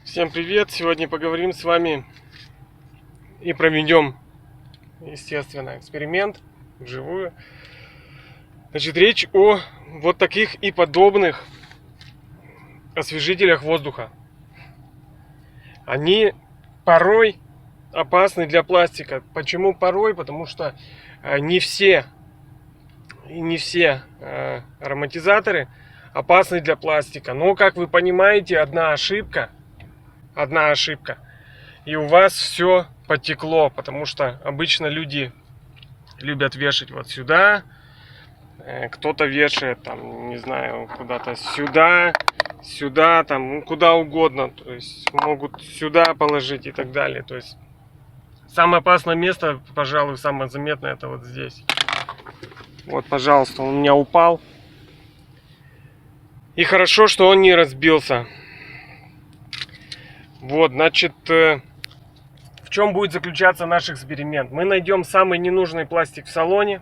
Всем привет! Сегодня поговорим с вами и проведем, естественно, эксперимент вживую. Значит, речь о вот таких и подобных освежителях воздуха. Они порой опасны для пластика. Почему порой? Потому что не все ароматизаторы опасны для пластика. Но, как вы понимаете, одна ошибка, и у вас все потекло, потому что обычно люди любят вешать вот сюда, кто-то вешает там, не знаю, куда-то сюда, там, ну, куда угодно, то есть могут сюда положить и так далее. То есть самое опасное место, пожалуй, самое заметное, это вот здесь. Вот, пожалуйста, он у меня упал. И хорошо, что он не разбился. Вот, значит, в чем будет заключаться наш эксперимент? Мы найдем самый ненужный пластик в салоне.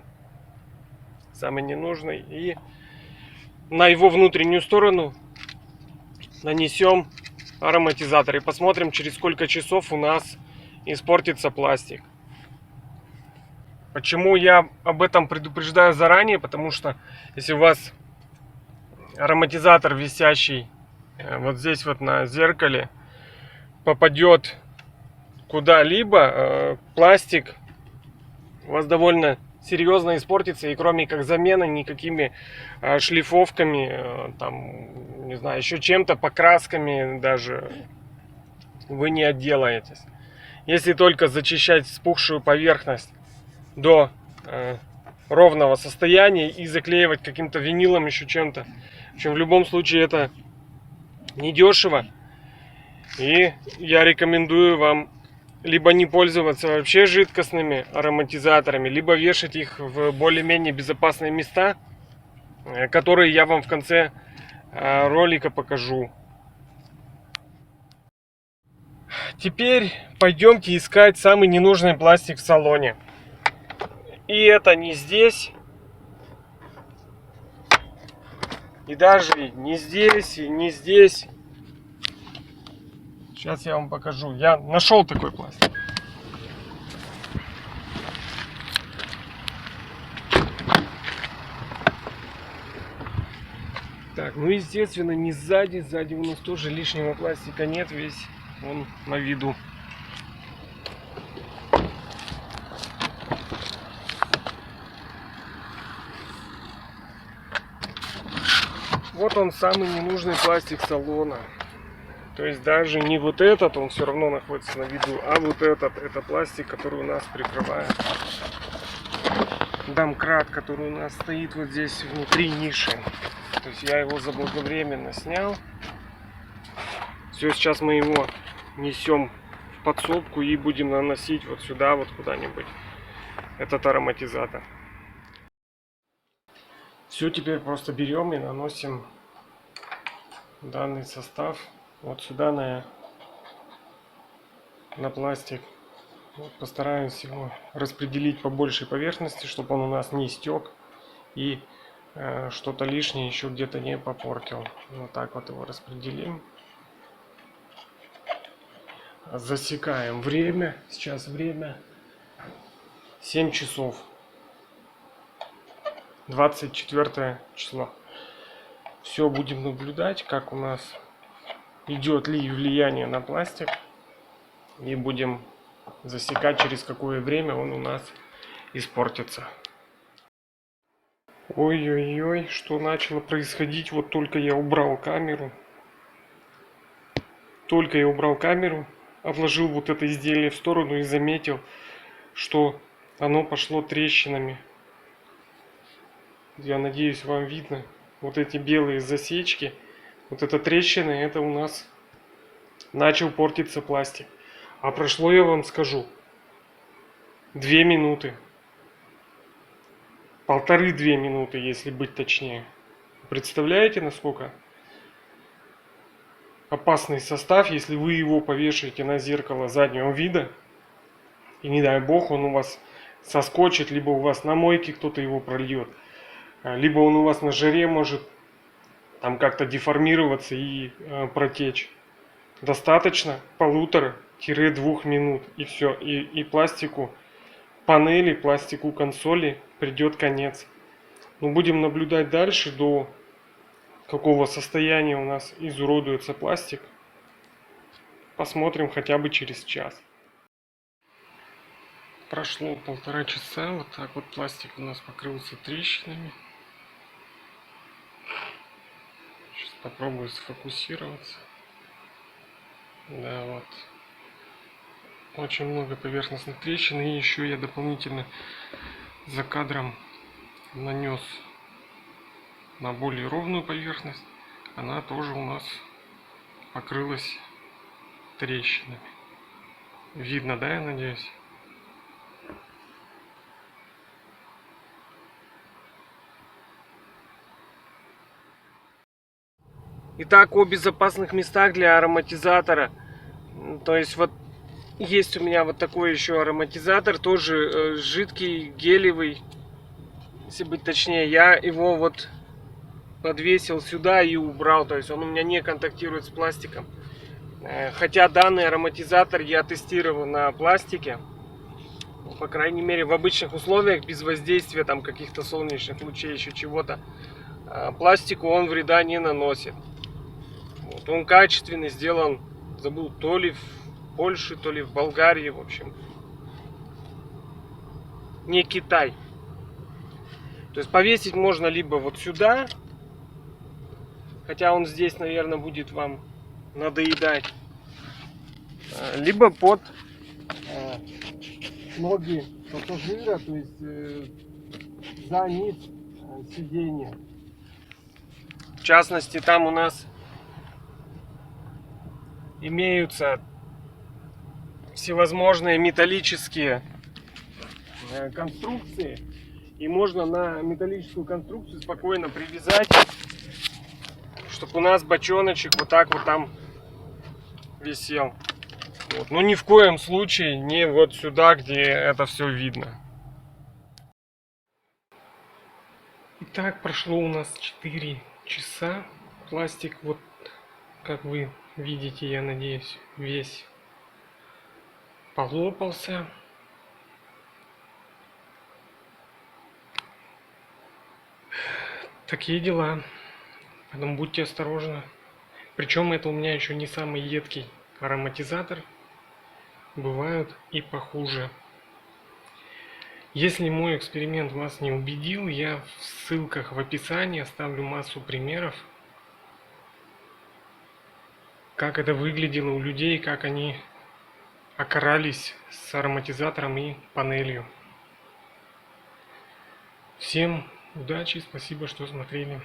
Самый ненужный. И на его внутреннюю сторону нанесем ароматизатор. И посмотрим, через сколько часов у нас испортится пластик. Почему я об этом предупреждаю заранее? Потому что если у вас ароматизатор, висящий вот здесь вот на зеркале, попадет куда-либо, пластик у вас довольно серьезно испортится, и кроме как замены никакими шлифовками, там, не знаю, еще чем-то, покрасками даже вы не отделаетесь. Если только зачищать вспухшую поверхность до ровного состояния и заклеивать каким-то винилом, еще чем-то. В общем, в любом случае это недешево. И я рекомендую вам либо не пользоваться вообще жидкостными ароматизаторами, либо вешать их в более-менее безопасные места, которые я вам в конце ролика покажу. Теперь пойдемте искать самый ненужный пластик в салоне. И это не здесь, и даже не здесь, и не здесь. Сейчас я вам покажу. Я нашел такой пластик. Так, ну естественно не сзади. Сзади у нас тоже лишнего пластика нет. Весь он на виду. Вот он, самый ненужный пластик салона. То есть даже не вот этот, он все равно находится на виду, а вот этот, это пластик, который у нас прикрывает домкрат, который у нас стоит вот здесь внутри ниши. То есть я его заблаговременно снял. Все, сейчас мы его несем в подсобку и будем наносить вот сюда, вот куда-нибудь, этот ароматизатор. Все, теперь просто берем и наносим данный состав вот сюда на пластик. Вот, постараемся его распределить по большей поверхности, чтобы он у нас не стек и что-то лишнее еще где-то не попортил. Вот так вот его распределим. Засекаем время. Сейчас время 7 часов. 24 число. Все, будем наблюдать, как у нас идет ли влияние на пластик. И будем засекать, через какое время он у нас испортится. Ой-ой-ой, что начало происходить. Вот только я убрал камеру. Отложил вот это изделие в сторону и заметил, что оно пошло трещинами. Я надеюсь, вам видно. Вот эти белые засечки. Вот это трещины, это у нас начал портиться пластик. А прошло, я вам скажу, 2 минуты. 1,5-2 минуты, если быть точнее. Представляете, насколько опасный состав, если вы его повешаете на зеркало заднего вида, и не дай бог он у вас соскочит, либо у вас на мойке кто-то его прольет, либо он у вас на жаре может там как-то деформироваться и протечь. Достаточно 1,5-2 минут, и все. И пластику панели, пластику консоли придет конец. Но будем наблюдать дальше, до какого состояния у нас изуродуется пластик. Посмотрим хотя бы через час. Прошло 1,5 часа, вот так вот пластик у нас покрылся трещинами. Сейчас попробую сфокусироваться. Да, вот. Очень много поверхностных трещин, и еще я дополнительно за кадром нанес на более ровную поверхность. Она тоже у нас покрылась трещинами. Видно, да, я надеюсь? Итак, о безопасных местах для ароматизатора. То есть вот есть у меня вот такой еще ароматизатор, тоже жидкий, гелевый, если быть точнее. Я его вот подвесил сюда и убрал, то есть он у меня не контактирует с пластиком. Хотя данный ароматизатор я тестировал на пластике, по крайней мере в обычных условиях, без воздействия там каких-то солнечных лучей, еще чего-то, пластику он вреда не наносит. Вот, он качественный, сделан, забыл, то ли в Польше, то ли в Болгарии, в общем. Не Китай. То есть повесить можно либо вот сюда, хотя он здесь, наверное, будет вам надоедать, либо под ноги пассажира, то есть за низ сиденья. В частности, там у нас имеются всевозможные металлические конструкции, и можно на металлическую конструкцию спокойно привязать, чтобы у нас бочоночек вот так вот там висел. Вот. Но ни в коем случае не вот сюда, где это все видно. Итак, прошло у нас 4 часа. Пластик, вот как вы видите, я надеюсь, весь полопался. Такие дела. Поэтому будьте осторожны. Причем это у меня еще не самый едкий ароматизатор. Бывают и похуже. Если мой эксперимент вас не убедил, я в ссылках в описании оставлю массу примеров, как это выглядело у людей, как они окарались с ароматизатором и панелью. Всем удачи, спасибо, что смотрели.